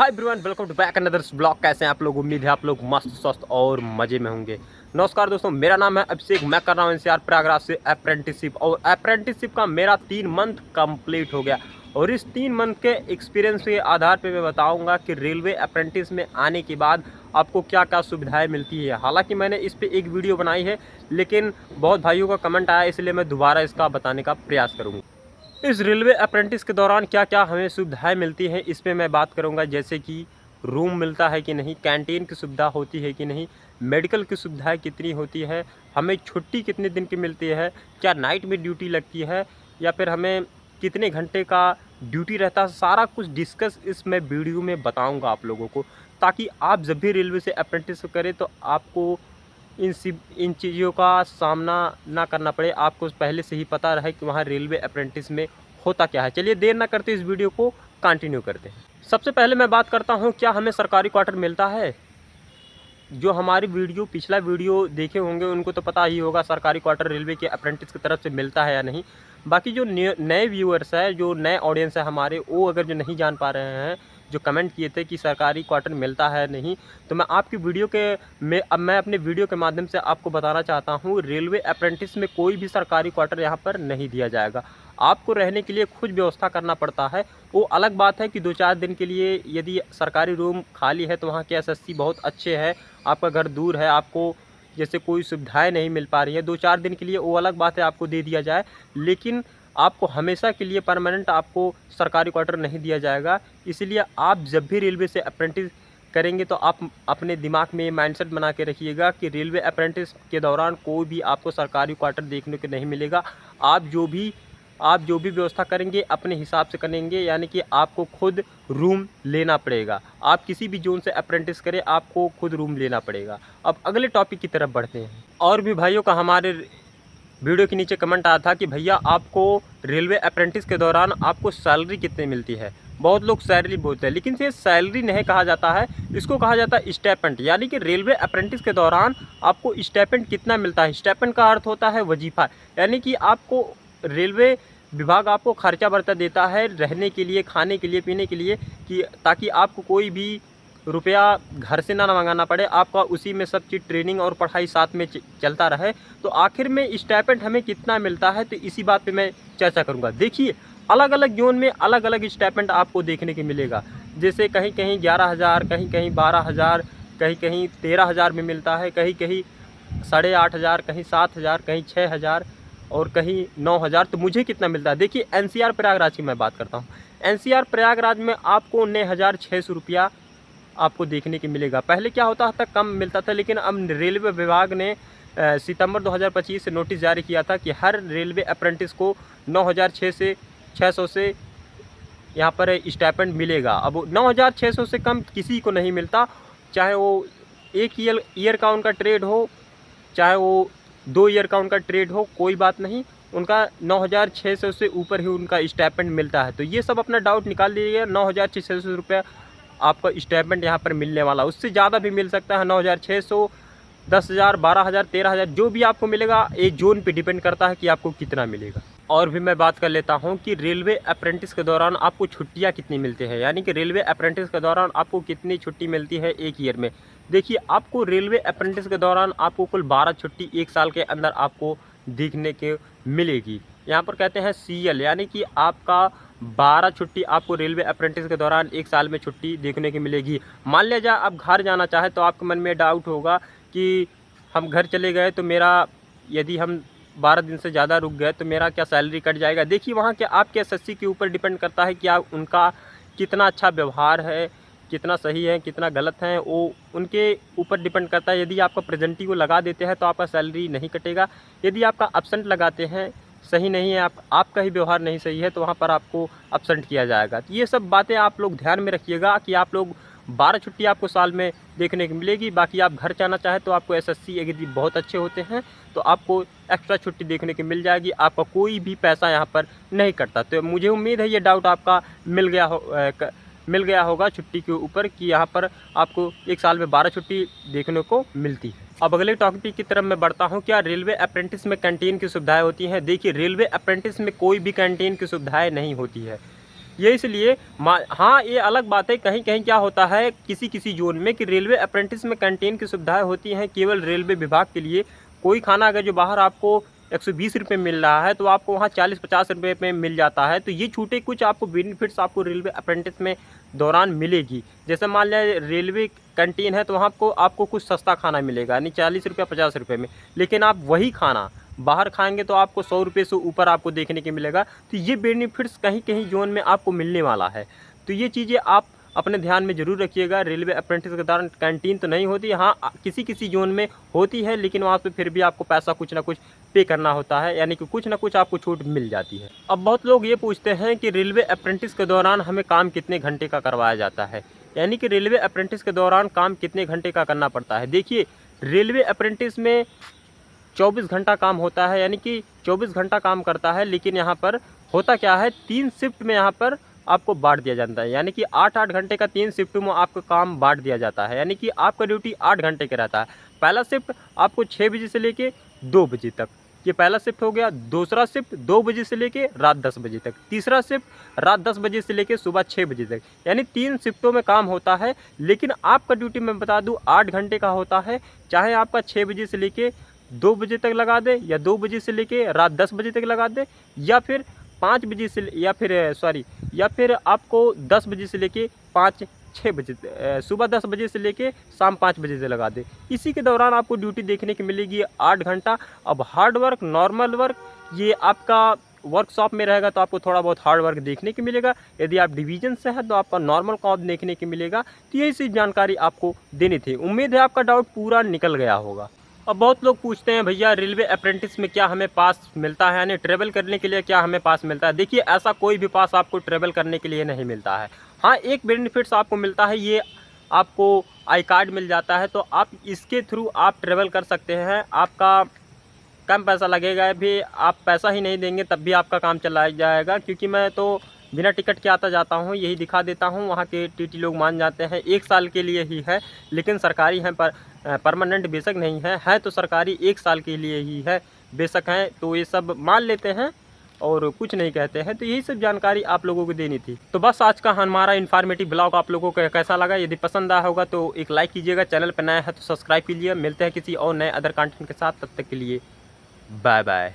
Hi everyone, welcome to back another blog. कैसे हैं आप लोग? उम्मीद है आप लोग मस्त स्वस्थ और मज़े में होंगे। नमस्कार दोस्तों, मेरा नाम है अभिषेक। मैं कर रहा हूँ एनसीआर प्रयागराज से अप्रेंटिसशिप, और अप्रेंटिसशिप का मेरा 3 मंथ कंप्लीट हो गया। और इस 3 मंथ के एक्सपीरियंस के आधार पे मैं बताऊंगा कि रेलवे अप्रेंटिस में आने के बाद आपको क्या क्या सुविधाएं मिलती है। हालांकि मैंने इस पर एक वीडियो बनाई है, लेकिन बहुत भाइयों का कमेंट आया, इसलिए मैं दोबारा इसका बताने का प्रयास करूँगा। इस रेलवे अप्रेंटिस के दौरान क्या क्या हमें सुविधाएं मिलती हैं, इस पे मैं बात करूंगा। जैसे कि रूम मिलता है कि नहीं, कैंटीन की सुविधा होती है कि नहीं, मेडिकल की सुविधाएं कितनी होती है, हमें छुट्टी कितने दिन की मिलती है, क्या नाइट में ड्यूटी लगती है, या फिर हमें कितने घंटे का ड्यूटी रहता है। सारा कुछ डिस्कस इस मैं वीडियो में बताऊँगा आप लोगों को, ताकि आप जब भी रेलवे से अप्रेंटिस करें तो आपको इन चीज़ों का सामना ना करना पड़े। आपको पहले से ही पता रहे कि वहाँ रेलवे अप्रेंटिस में होता क्या है। चलिए देर ना करते इस वीडियो को कंटिन्यू करते हैं। सबसे पहले मैं बात करता हूँ, क्या हमें सरकारी क्वार्टर मिलता है। जो हमारी पिछला वीडियो देखे होंगे उनको तो पता ही होगा सरकारी क्वार्टर रेलवे के अप्रेंटिस की तरफ से मिलता है या नहीं। बाकी जो नए व्यूअर्स है, जो नए ऑडियंस है हमारे, वो अगर जो नहीं जान पा रहे हैं, जो कमेंट किए थे कि सरकारी क्वार्टर मिलता है नहीं, तो मैं आपकी वीडियो के मैं अपने वीडियो के माध्यम से आपको बताना चाहता हूँ, रेलवे अप्रेंटिस में कोई भी सरकारी क्वार्टर यहाँ पर नहीं दिया जाएगा। आपको रहने के लिए खुद व्यवस्था करना पड़ता है। वो अलग बात है कि 2-4 दिन के लिए यदि सरकारी रूम खाली है तो वहाँ के एसएससी बहुत अच्छे हैं, आपका घर दूर है, आपको जैसे कोई सुविधाएं नहीं मिल पा रही है 2-4 दिन के लिए, वो अलग बात है, आपको दे दिया जाए। लेकिन आपको हमेशा के लिए परमानेंट आपको सरकारी क्वार्टर नहीं दिया जाएगा। इसलिए आप जब भी रेलवे से अप्रेंटिस करेंगे तो आप अपने दिमाग में ये माइंडसेट बना के रखिएगा कि रेलवे अप्रेंटिस के दौरान कोई भी आपको सरकारी क्वार्टर देखने को नहीं मिलेगा। आप जो भी व्यवस्था करेंगे अपने हिसाब से करेंगे, यानी कि आपको खुद रूम लेना पड़ेगा। आप किसी भी जोन से अप्रेंटिस करें, आपको खुद रूम लेना पड़ेगा। अब अगले टॉपिक की तरफ बढ़ते हैं। और भी भाइयों का हमारे वीडियो के नीचे कमेंट आया था कि भैया आपको रेलवे अप्रेंटिस के दौरान आपको सैलरी कितनी मिलती है। बहुत लोग सैलरी बोलते हैं, लेकिन ये सैलरी नहीं कहा जाता है, इसको कहा जाता है स्टाइपेंड। यानी कि रेलवे अप्रेंटिस के दौरान आपको स्टाइपेंड कितना मिलता है। स्टाइपेंड का अर्थ होता है वजीफा, यानी कि आपको रेलवे विभाग आपको खर्चा बर्चा देता है रहने के लिए, खाने के लिए, पीने के लिए, कि ताकि आपको कोई भी रुपया घर से ना मंगाना पड़े, आपका उसी में सब चीज़ ट्रेनिंग और पढ़ाई साथ में चलता रहे। तो आखिर में स्टाइपेंड हमें कितना मिलता है, तो इसी बात पे मैं चर्चा करूँगा। देखिए, अलग अलग जोन में अलग अलग स्टाइपेंड आपको देखने को मिलेगा। जैसे कहीं कहीं 11,000, कहीं कहीं 12,000, कहीं कहीं 13,000 में मिलता है, कहीं कहीं 8,500, कहीं 7,000, कहीं 6,000 और कहीं 9,000। तो मुझे कितना मिलता है, देखिए एनसीआर प्रयागराज की मैं बात करता हूँ। एनसीआर प्रयागराज में आपको 9,600 रुपया आपको देखने को मिलेगा। पहले क्या होता था, कम मिलता था, लेकिन अब रेलवे विभाग ने सितंबर 2025 से नोटिस जारी किया था कि हर रेलवे अप्रेंटिस को 9,600 से यहाँ पर स्टाइपेंड मिलेगा। अब 9,600 से कम किसी को नहीं मिलता, चाहे वो 1 ईयर का उनका ट्रेड हो, चाहे वो 2 ईयर का उनका ट्रेड हो, कोई बात नहीं, उनका 9,600 से ऊपर ही उनका स्टाइपेंड मिलता है। तो ये सब अपना डाउट निकाल लीजिएगा। 9,600 रुपया आपका स्टाइपेंड यहाँ पर मिलने वाला, उससे ज़्यादा भी मिल सकता है। 9,600, 10,000, 12,000, 13,000, जो भी आपको मिलेगा, एक जोन पे डिपेंड करता है कि आपको कितना मिलेगा। और भी मैं बात कर लेता हूँ कि रेलवे अप्रेंटिस के दौरान आपको छुट्टियाँ कितनी मिलती हैं, यानी कि रेलवे अप्रेंटिस के दौरान आपको कितनी छुट्टी मिलती है 1 ईयर में। देखिए, आपको रेलवे अप्रेंटिस के दौरान आपको कुल 12 छुट्टी 1 साल के अंदर आपको देखने के मिलेगी। यहाँ पर कहते हैं CL, यानी कि आपका 12 छुट्टी आपको रेलवे अप्रेंटिस के दौरान 1 साल में छुट्टी देखने की मिलेगी। मान लिया जाए आप घर जाना चाहे, तो आपके मन में डाउट होगा कि हम घर चले गए तो यदि हम 12 दिन से ज़्यादा रुक गए तो मेरा क्या सैलरी कट जाएगा। देखिए, वहाँ के आपके एसएससी के ऊपर डिपेंड करता है कि आप उनका कितना अच्छा व्यवहार है, कितना सही है, कितना गलत है, वो उनके ऊपर डिपेंड करता है। यदि आपका प्रेजेंटी को लगा देते हैं तो आपका सैलरी नहीं कटेगा। यदि आपका एब्सेंट लगाते हैं, सही नहीं है, आपका ही व्यवहार नहीं सही है, तो वहाँ पर आपको एब्सेंट किया जाएगा। तो ये सब बातें आप लोग ध्यान में रखिएगा कि आप लोग 12 छुट्टी आपको साल में देखने को मिलेगी। बाकी आप घर जाना चाहें तो आपको एसएससी यदि बहुत अच्छे होते हैं तो आपको एक्स्ट्रा छुट्टी देखने को मिल जाएगी, आपका कोई भी पैसा यहाँ पर नहीं कटता। तो मुझे उम्मीद है ये डाउट आपका मिल गया होगा छुट्टी के ऊपर, कि यहाँ पर आपको 1 साल में 12 छुट्टी देखने को मिलती है। अब अगले टॉपिक की तरफ मैं बढ़ता हूँ। क्या रेलवे अप्रेंटिस में कैंटीन की सुविधाएं होती हैं? देखिए, रेलवे अप्रेंटिस में कोई भी कैंटीन की सुविधाएं नहीं होती है। ये इसलिए हाँ, ये अलग बात है, कहीं कहीं क्या होता है किसी किसी जोन में कि रेलवे अप्रेंटिस में कैंटीन की सुविधाएं होती हैं केवल रेलवे विभाग के लिए। कोई खाना अगर जो बाहर आपको 120 रुपये मिल रहा है तो आपको वहाँ 40-50 रुपये में मिल जाता है। तो ये छूटे कुछ आपको बेनिफिट्स आपको रेलवे अप्रेंटिस में दौरान मिलेगी। जैसे मान लिया रेलवे कैंटीन है तो वहाँ आपको कुछ सस्ता खाना मिलेगा, यानी 40 रुपये 50 रुपये में, लेकिन आप वही खाना बाहर खाएंगे तो आपको 100 रुपये से ऊपर आपको देखने को मिलेगा। तो ये बेनिफिट्स कहीं कहीं जोन में आपको मिलने वाला है। तो ये चीज़ें आप अपने ध्यान में ज़रूर रखिएगा। रेलवे अप्रेंटिस के दौरान कैंटीन तो नहीं होती, हाँ किसी किसी जोन में होती है, लेकिन वहाँ पे फिर भी आपको पैसा कुछ ना कुछ पे करना होता है, यानी कि कुछ ना कुछ आपको छूट मिल जाती है। अब बहुत लोग ये पूछते हैं कि रेलवे अप्रेंटिस के दौरान हमें काम कितने घंटे का करवाया जाता है, यानी कि रेलवे अप्रेंटिस के दौरान काम कितने घंटे का करना पड़ता है। देखिए, रेलवे अप्रेंटिस में 24 घंटा काम होता है, यानी कि 24 घंटा काम करता है, लेकिन यहाँ पर होता क्या है 3 शिफ्ट में यहाँ पर आपको बांट दिया जाता है, यानी कि 8-8 घंटे का 3 शिफ्ट में आपको काम बांट दिया जाता है, यानी कि आपका ड्यूटी 8 घंटे का रहता है। पहला शिफ्ट आपको 6 बजे से लेके 2 बजे तक, ये पहला शिफ्ट हो गया। दूसरा शिफ्ट 2 बजे से लेके रात 10 बजे तक। तीसरा शिफ्ट रात 10 बजे से लेके सुबह 6 बजे तक, यानी 3 शिफ्टों में काम होता है। लेकिन आपका ड्यूटी मैं बता दूँ 8 घंटे का होता है, चाहे आपका 6 बजे से लेके 2 बजे तक लगा दे, या 2 बजे से लेके रात 10 बजे तक लगा दे, या फिर 5 बजे से या फिर आपको 10 बजे से लेके 5-6 बजे सुबह 10 बजे से लेके शाम 5 बजे से लगा दे। इसी के दौरान आपको ड्यूटी देखने की मिलेगी 8 घंटा। अब हार्ड वर्क, नॉर्मल वर्क, ये आपका वर्कशॉप में रहेगा तो आपको थोड़ा बहुत हार्ड वर्क देखने को मिलेगा। यदि आप डिवीज़न से हैं तो आपका नॉर्मल काम देखने को मिलेगा। तो यही सी जानकारी आपको देनी थी। उम्मीद है आपका डाउट पूरा निकल गया होगा। अब बहुत लोग पूछते हैं भैया रेलवे अप्रेंटिस में क्या हमें पास मिलता है, यानी ट्रैवल करने के लिए क्या हमें पास मिलता है। देखिए, ऐसा कोई भी पास आपको ट्रैवल करने के लिए नहीं मिलता है। हाँ, एक बेनिफिट्स आपको मिलता है, ये आपको आई कार्ड मिल जाता है, तो आप इसके थ्रू आप ट्रैवल कर सकते हैं। आपका कम पैसा लगेगा, भी आप पैसा ही नहीं देंगे तब भी आपका काम चला जाएगा, क्योंकि मैं तो बिना टिकट के आता जाता हूँ, यही दिखा देता हूँ, वहाँ के टीटी लोग मान जाते हैं। 1 साल के लिए ही है, लेकिन सरकारी है, पर परमानेंट बेशक नहीं है तो सरकारी 1 साल के लिए ही है बेशक है, तो ये सब मान लेते हैं और कुछ नहीं कहते हैं। तो यही सब जानकारी आप लोगों को देनी थी। तो बस आज का हमारा इन्फॉर्मेटिव ब्लॉग आप लोगों को कैसा लगा, यदि पसंद आया होगा तो एक लाइक कीजिएगा, चैनल पर नया है तो सब्सक्राइब कीजिए। मिलते हैं किसी और नए अदर कंटेंट के साथ, तब तक के लिए बाय बाय।